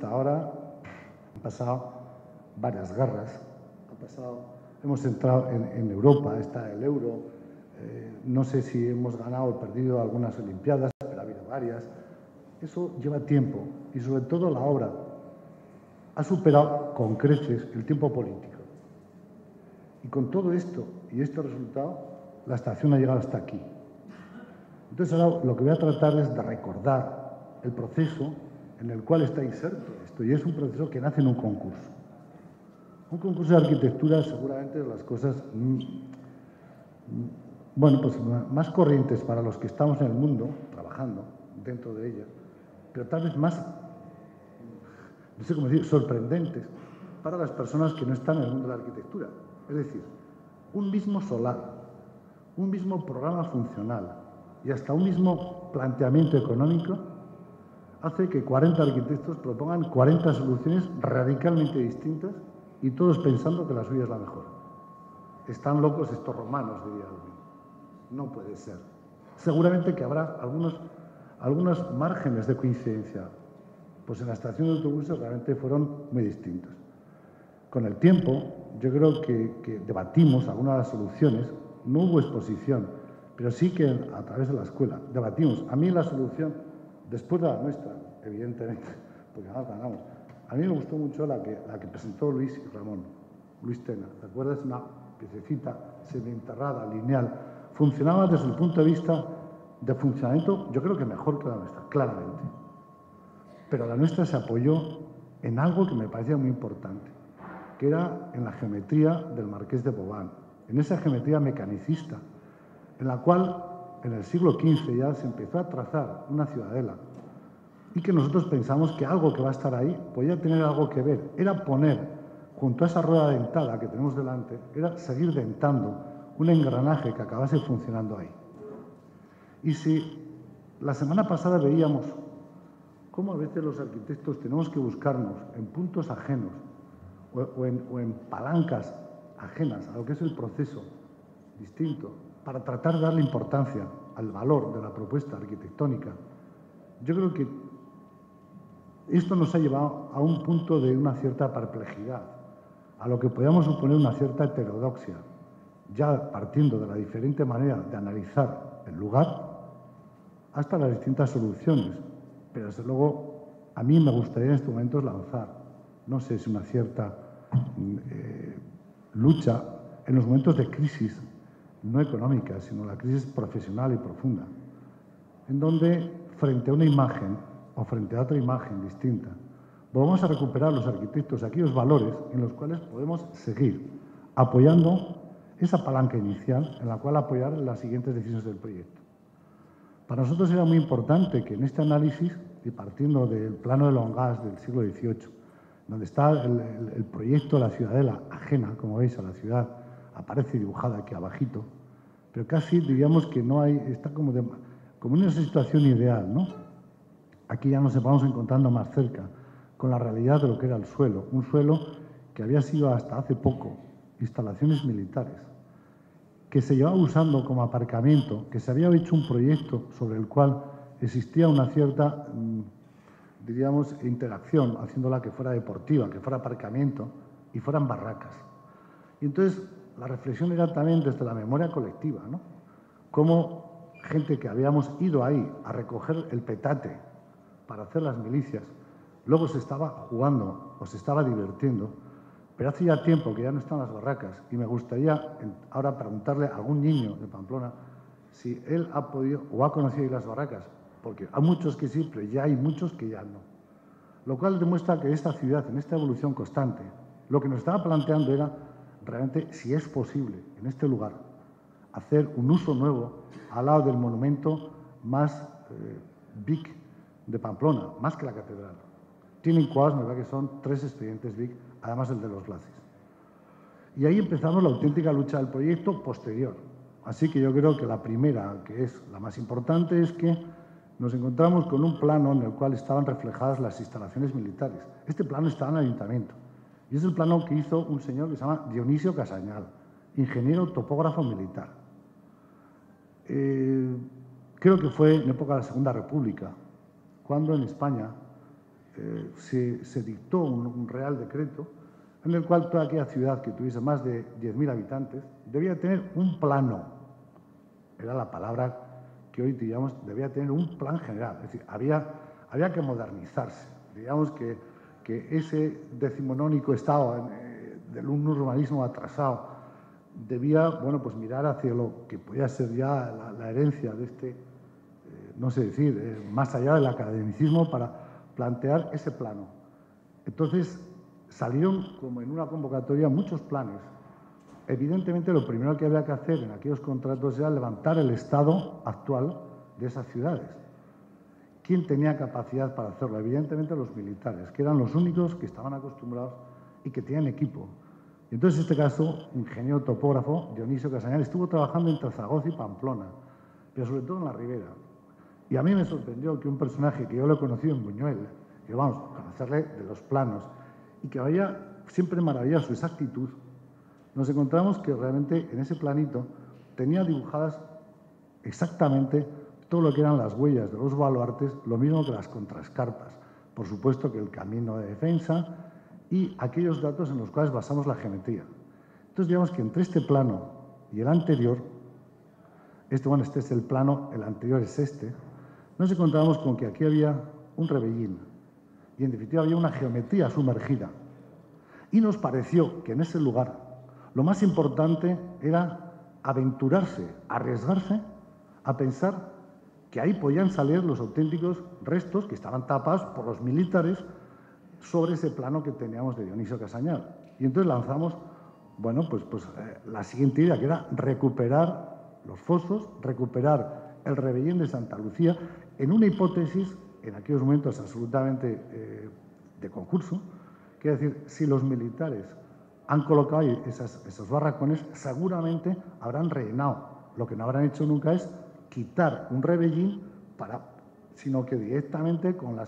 hasta ahora han pasado varias guerras, hemos entrado en Europa, está el euro, no sé si hemos ganado o perdido algunas Olimpiadas, pero ha habido varias. Eso lleva tiempo y sobre todo la obra ha superado con creces el tiempo político. Y con todo esto y este resultado, la estación ha llegado hasta aquí. Entonces ahora lo que voy a tratar es de recordar el proceso en el cual está inserto esto, y es un proceso que nace en un concurso. Un concurso de arquitectura seguramente de las cosas bueno, pues más corrientes para los que estamos en el mundo, trabajando dentro de ella, pero tal vez más, no sé cómo decir, sorprendentes para las personas que no están en el mundo de la arquitectura. Es decir, un mismo solar, un mismo programa funcional y hasta un mismo planteamiento económico hace que 40 arquitectos propongan 40 soluciones radicalmente distintas y todos pensando que la suya es la mejor. Están locos estos romanos, diría alguien. No puede ser. Seguramente que habrá algunos márgenes de coincidencia. Pues en la estación de autobuses realmente fueron muy distintos. Con el tiempo, yo creo que debatimos algunas de las soluciones. No hubo exposición, pero sí que a través de la escuela debatimos. A mí la solución, después de la nuestra, evidentemente, porque además ganamos, a mí me gustó mucho la que presentó Luis y Ramón, Luis Tena. ¿Te acuerdas? Una piececita semienterrada, lineal. Funcionaba desde el punto de vista de funcionamiento, yo creo que mejor que la nuestra, claramente. Pero la nuestra se apoyó en algo que me parecía muy importante, que era en la geometría del Marqués de Vauban, en esa geometría mecanicista, en la cual en el siglo XV ya se empezó a trazar una ciudadela y que nosotros pensamos que algo que va a estar ahí podía tener algo que ver. Era poner, junto a esa rueda dentada que tenemos delante, era seguir dentando un engranaje que acabase funcionando ahí. Y si la semana pasada veíamos cómo a veces los arquitectos tenemos que buscarnos en puntos ajenos o en palancas ajenas a lo que es el proceso distinto para tratar de darle importancia al valor de la propuesta arquitectónica, yo creo que esto nos ha llevado a un punto de una cierta perplejidad, a lo que podríamos suponer una cierta heterodoxia, ya partiendo de la diferente manera de analizar el lugar hasta las distintas soluciones. Pero desde luego a mí me gustaría en estos momentos lanzar, no sé si una cierta lucha en los momentos de crisis, no económica, sino la crisis profesional y profunda, en donde frente a una imagen o frente a otra imagen distinta, volvamos a recuperar los arquitectos aquellos valores en los cuales podemos seguir apoyando esa palanca inicial en la cual apoyar las siguientes decisiones del proyecto. Para nosotros era muy importante que en este análisis, y partiendo del plano de Longas del siglo XVIII, donde está el proyecto de la ciudadela ajena, como veis, a la ciudad, aparece dibujada aquí abajito, pero casi diríamos que no hay, está como en una situación ideal, ¿no? Aquí ya nos vamos encontrando más cerca con la realidad de lo que era el suelo, un suelo que había sido hasta hace poco instalaciones militares, que se llevaba usando como aparcamiento, que se había hecho un proyecto sobre el cual existía una cierta, diríamos, interacción, haciéndola que fuera deportiva, que fuera aparcamiento y fueran barracas. Y entonces la reflexión era también desde la memoria colectiva, ¿no? Cómo gente que habíamos ido ahí a recoger el petate para hacer las milicias, luego se estaba jugando o se estaba divirtiendo, pero hace ya tiempo que ya no están las barracas y me gustaría ahora preguntarle a algún niño de Pamplona si él ha podido o ha conocido ahí las barracas, porque hay muchos que sí, pero ya hay muchos que ya no. Lo cual demuestra que esta ciudad, en esta evolución constante, lo que nos estaba planteando era realmente si es posible en este lugar hacer un uso nuevo al lado del monumento más big de Pamplona, más que la catedral. Tienen cuadros, me parece que son 3 expedientes big, además el de los glacis. Y ahí empezamos la auténtica lucha del proyecto posterior. Así que yo creo que la primera, que es la más importante, es que nos encontramos con un plano en el cual estaban reflejadas las instalaciones militares. Este plano está en el ayuntamiento. Y es el plano que hizo un señor que se llama Dionisio Casañal, ingeniero topógrafo militar. Creo que fue en época de la Segunda República, cuando en España se dictó un real decreto en el cual toda aquella ciudad que tuviese más de 10.000 habitantes debía tener un plano. Era la palabra que hoy, digamos, debía tener un plan general. Es decir, había que modernizarse. Digamos que ese decimonónico estado de un urbanismo atrasado debía, bueno, pues mirar hacia lo que podía ser ya la herencia de este, no sé decir, más allá del academicismo para plantear ese plano. Entonces, salieron como en una convocatoria muchos planes. Evidentemente, lo primero que había que hacer en aquellos contratos era levantar el estado actual de esas ciudades. ¿Quién tenía capacidad para hacerlo? Evidentemente los militares, que eran los únicos que estaban acostumbrados y que tenían equipo. Y entonces, en este caso, ingeniero topógrafo, Dionisio Casañar, estuvo trabajando entre Zaragoza y Pamplona, pero sobre todo en la Ribera. Y a mí me sorprendió que un personaje que yo lo he conocido en Buñuel, que vamos a conocerle de los planos, y que había siempre maravillado su exactitud, nos encontramos que realmente en ese planito tenía dibujadas exactamente todo lo que eran las huellas de los baluartes, lo mismo que las contraescarpas. Por supuesto que el camino de defensa y aquellos datos en los cuales basamos la geometría. Entonces, digamos que entre este plano y el anterior, este es el plano, el anterior es este, nos encontramos con que aquí había un rebellín y, en definitiva, había una geometría sumergida. Y nos pareció que en ese lugar lo más importante era aventurarse, arriesgarse a pensar que ahí podían salir los auténticos restos que estaban tapados por los militares sobre ese plano que teníamos de Dionisio Casañar. Y entonces lanzamos, bueno, la siguiente idea, que era recuperar los fosos, recuperar el rebellín de Santa Lucía, en una hipótesis, en aquellos momentos absolutamente de concurso, que es decir, si los militares han colocado ahí esos barracones, seguramente habrán rellenado. Lo que no habrán hecho nunca es quitar un rebellín sino que directamente con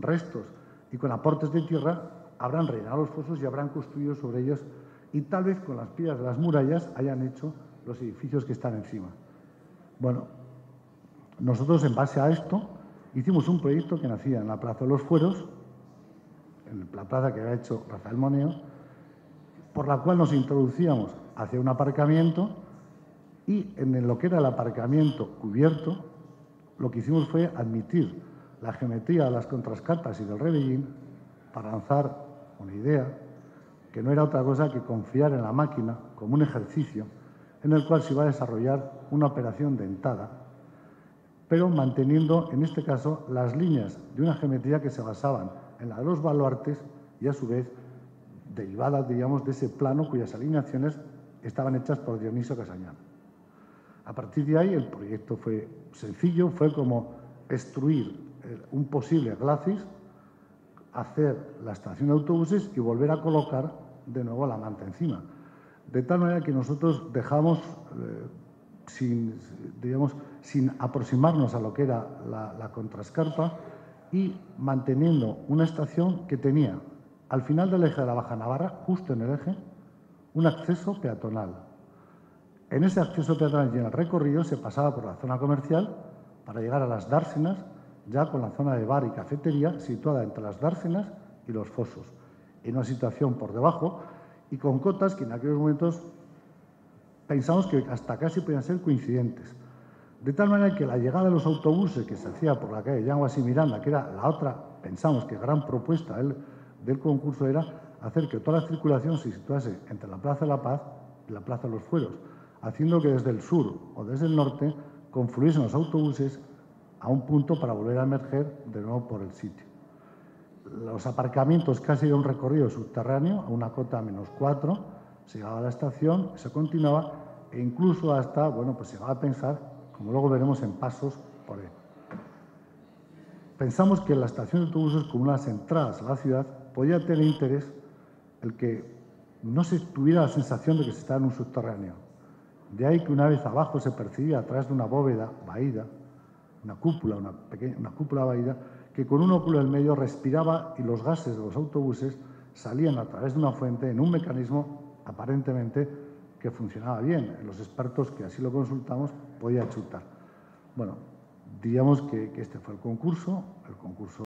restos y con aportes de tierra habrán rellenado los fosos y habrán construido sobre ellos, y tal vez con las piedras de las murallas hayan hecho los edificios que están encima. Bueno, nosotros en base a esto hicimos un proyecto que nacía en la Plaza de los Fueros, en la plaza que había hecho Rafael Moneo, por la cual nos introducíamos hacia un aparcamiento, y en lo que era el aparcamiento cubierto, lo que hicimos fue admitir la geometría de las contraescarpas y del rebellín para lanzar una idea que no era otra cosa que confiar en la máquina como un ejercicio en el cual se iba a desarrollar una operación dentada, pero manteniendo, en este caso, las líneas de una geometría que se basaban en la de los baluartes y, a su vez, derivadas, digamos, de ese plano cuyas alineaciones estaban hechas por Dionisio Casañar. A partir de ahí, el proyecto fue sencillo, fue como extruir un posible glacis, hacer la estación de autobuses y volver a colocar de nuevo la manta encima. De tal manera que nosotros dejamos, sin aproximarnos a lo que era la contraescarpa, y manteniendo una estación que tenía, al final del eje de la Baja Navarra, justo en el eje, un acceso peatonal. En ese acceso peatonal y en el recorrido se pasaba por la zona comercial para llegar a las dársenas, ya con la zona de bar y cafetería situada entre las dársenas y los fosos, en una situación por debajo y con cotas que en aquellos momentos pensamos que hasta casi podían ser coincidentes. De tal manera que la llegada de los autobuses que se hacía por la calle Yanguas y Miranda, que era la otra, pensamos que gran propuesta del concurso, era hacer que toda la circulación se situase entre la Plaza de la Paz y la Plaza de los Fueros, haciendo que desde el sur o desde el norte confluyesen los autobuses a un punto para volver a emerger de nuevo por el sitio. Los aparcamientos, casi de un recorrido subterráneo, a una cota -4, se llegaba a la estación, se continuaba e incluso hasta, se llegaba a pensar, como luego veremos, en pasos por él. Pensamos que la estación de autobuses, como unas entradas a la ciudad, podía tener interés el que no se tuviera la sensación de que se estaba en un subterráneo. De ahí que una vez abajo se percibía a través de una bóveda vaída, una cúpula vaída, que con un óculo en medio respiraba y los gases de los autobuses salían a través de una fuente en un mecanismo aparentemente que funcionaba bien. Los expertos que así lo consultamos podían chutar. Bueno, digamos que este fue el concurso